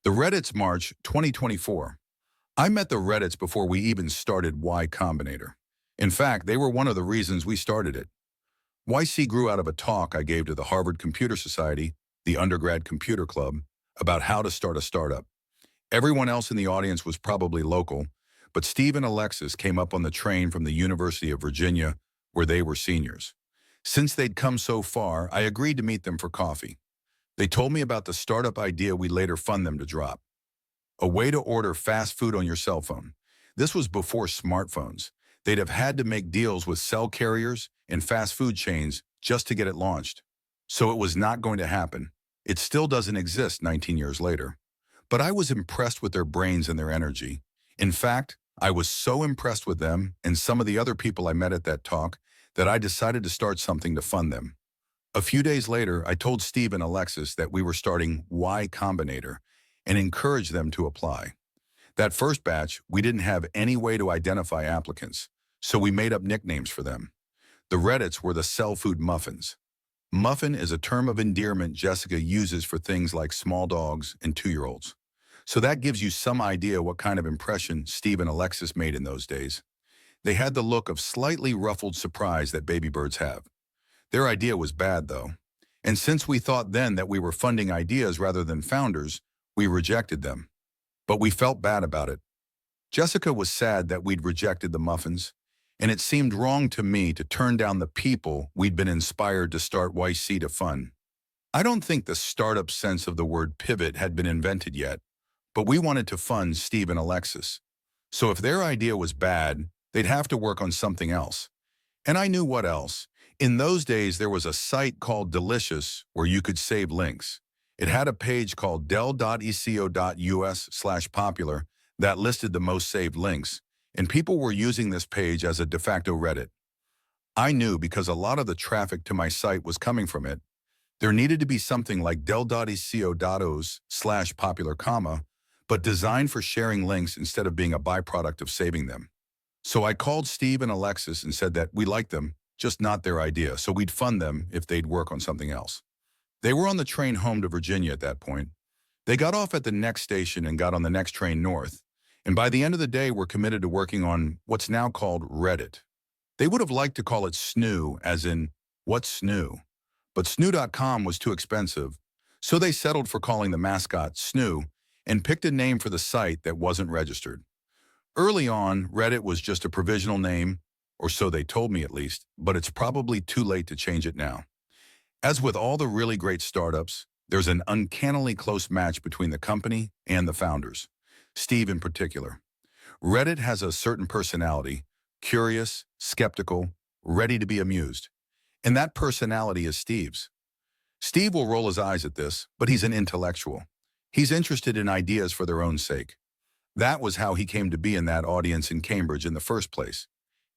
The Reddits March 2024. I met the Reddits before we even started Y Combinator. In fact, they were one of the reasons we started it. YC grew out of a talk I gave to the Harvard Computer Society, the undergrad computer club, about how to start a startup. Everyone else in the audience was probably local, but Steve and Alexis came up on the train from the University of Virginia, where they were seniors. Since they'd come so far, I agreed to meet them for coffee. They told me about the startup idea we later fund them to drop. A way to order fast food on your cell phone. This was before smartphones. They'd have had to make deals with cell carriers and fast food chains just to get it launched. So it was not going to happen. It still doesn't exist 19 years later. But I was impressed with their brains and their energy. In fact, I was so impressed with them and some of the other people I met at that talk that I decided to start something to fund them. A few days later, I told Steve and Alexis that we were starting Y Combinator and encouraged them to apply. That first batch, we didn't have any way to identify applicants, so we made up nicknames for them. The Reddits were the Cell Food Muffins. Muffin is a term of endearment Jessica uses for things like small dogs and 2-year-olds. So that gives you some idea what kind of impression Steve and Alexis made in those days. They had the look of slightly ruffled surprise that baby birds have. Their idea was bad, though. And since we thought then that we were funding ideas rather than founders, we rejected them. But we felt bad about it. Jessica was sad that we'd rejected the muffins, and it seemed wrong to me to turn down the people we'd been inspired to start YC to fund. I don't think the startup sense of the word pivot had been invented yet, but we wanted to fund Steve and Alexis. So if their idea was bad, they'd have to work on something else. And I knew what else. In those days, there was a site called Delicious where you could save links. It had a page called del.eco.us/popular that listed the most saved links, and people were using this page as a de facto Reddit. I knew because a lot of the traffic to my site was coming from it. There needed to be something like del.eco.os/popular, but designed for sharing links instead of being a byproduct of saving them. So I called Steve and Alexis and said that we liked them, just not their idea, so we'd fund them if they'd work on something else. They were on the train home to Virginia at that point. They got off at the next station and got on the next train north, and by the end of the day were committed to working on what's now called Reddit. They would have liked to call it Snoo, as in, what's Snoo? But Snoo.com was too expensive, so they settled for calling the mascot Snoo and picked a name for the site that wasn't registered. Early on, Reddit was just a provisional name, or so they told me at least, but it's probably too late to change it now. As with all the really great startups, there's an uncannily close match between the company and the founders, Steve in particular. Reddit has a certain personality, curious, skeptical, ready to be amused. And that personality is Steve's. Steve will roll his eyes at this, but he's an intellectual. He's interested in ideas for their own sake. That was how he came to be in that audience in Cambridge in the first place.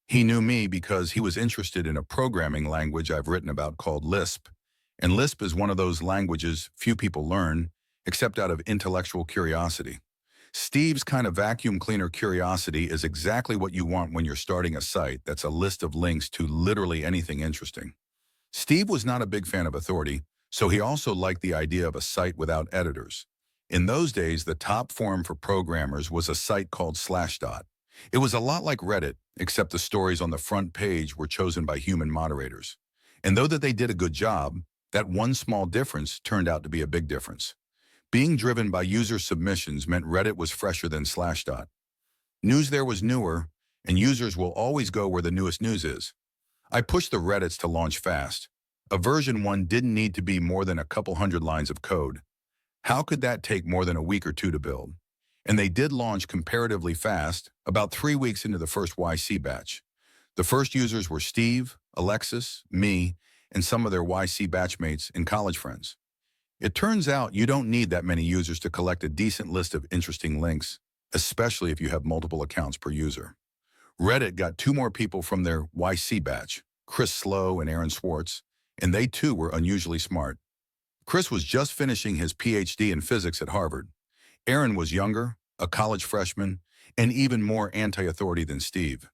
He knew me because he was interested in a programming language I've written about called Lisp. And Lisp is one of those languages few people learn, except out of intellectual curiosity. Steve's kind of vacuum cleaner curiosity is exactly what you want when you're starting a site that's a list of links to literally anything interesting. Steve was not a big fan of authority, so he also liked the idea of a site without editors. In those days, the top forum for programmers was a site called Slashdot. It was a lot like Reddit, except the stories on the front page were chosen by human moderators. And though that they did a good job, that one small difference turned out to be a big difference. Being driven by user submissions meant Reddit was fresher than Slashdot. News there was newer, and users will always go where the newest news is. I pushed the Reddits to launch fast. A version 1 didn't need to be more than a couple hundred lines of code. How could that take more than a week or two to build? And they did launch comparatively fast, about 3 weeks into the first YC batch. The first users were Steve, Alexis, me, and some of their YC batchmates and college friends. It turns out you don't need that many users to collect a decent list of interesting links, especially if you have multiple accounts per user. Reddit got 2 more people from their YC batch, Chris Slow and Aaron Swartz, and they too were unusually smart. Chris was just finishing his PhD in physics at Harvard. Aaron was younger, a college freshman, and even more anti-authority than Steve.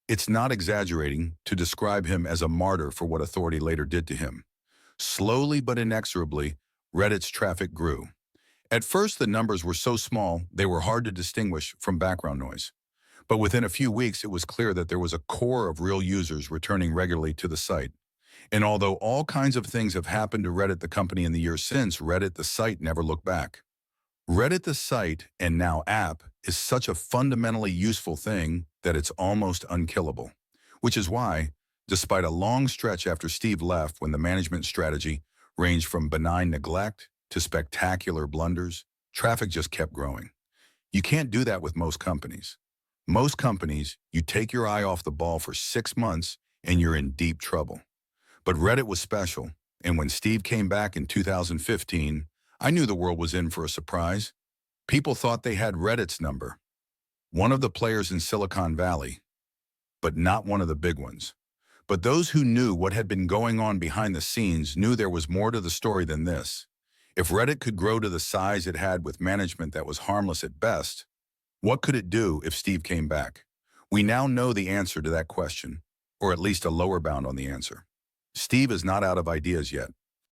It's not exaggerating to describe him as a martyr for what authority later did to him. Slowly but inexorably, Reddit's traffic grew. At first, the numbers were so small, they were hard to distinguish from background noise. But within a few weeks, it was clear that there was a core of real users returning regularly to the site. And although all kinds of things have happened to Reddit, the company, in the years since, Reddit, the site, never looked back. Reddit, the site, and now app, is such a fundamentally useful thing that it's almost unkillable. Which is why, despite a long stretch after Steve left when the management strategy ranged from benign neglect to spectacular blunders, traffic just kept growing. You can't do that with most companies. Most companies, you take your eye off the ball for 6 months and you're in deep trouble. But Reddit was special, and when Steve came back in 2015, I knew the world was in for a surprise. People thought they had Reddit's number, one of the players in Silicon Valley, but not one of the big ones. But those who knew what had been going on behind the scenes knew there was more to the story than this. If Reddit could grow to the size it had with management that was harmless at best, what could it do if Steve came back? We now know the answer to that question, or at least a lower bound on the answer. Steve is not out of ideas yet.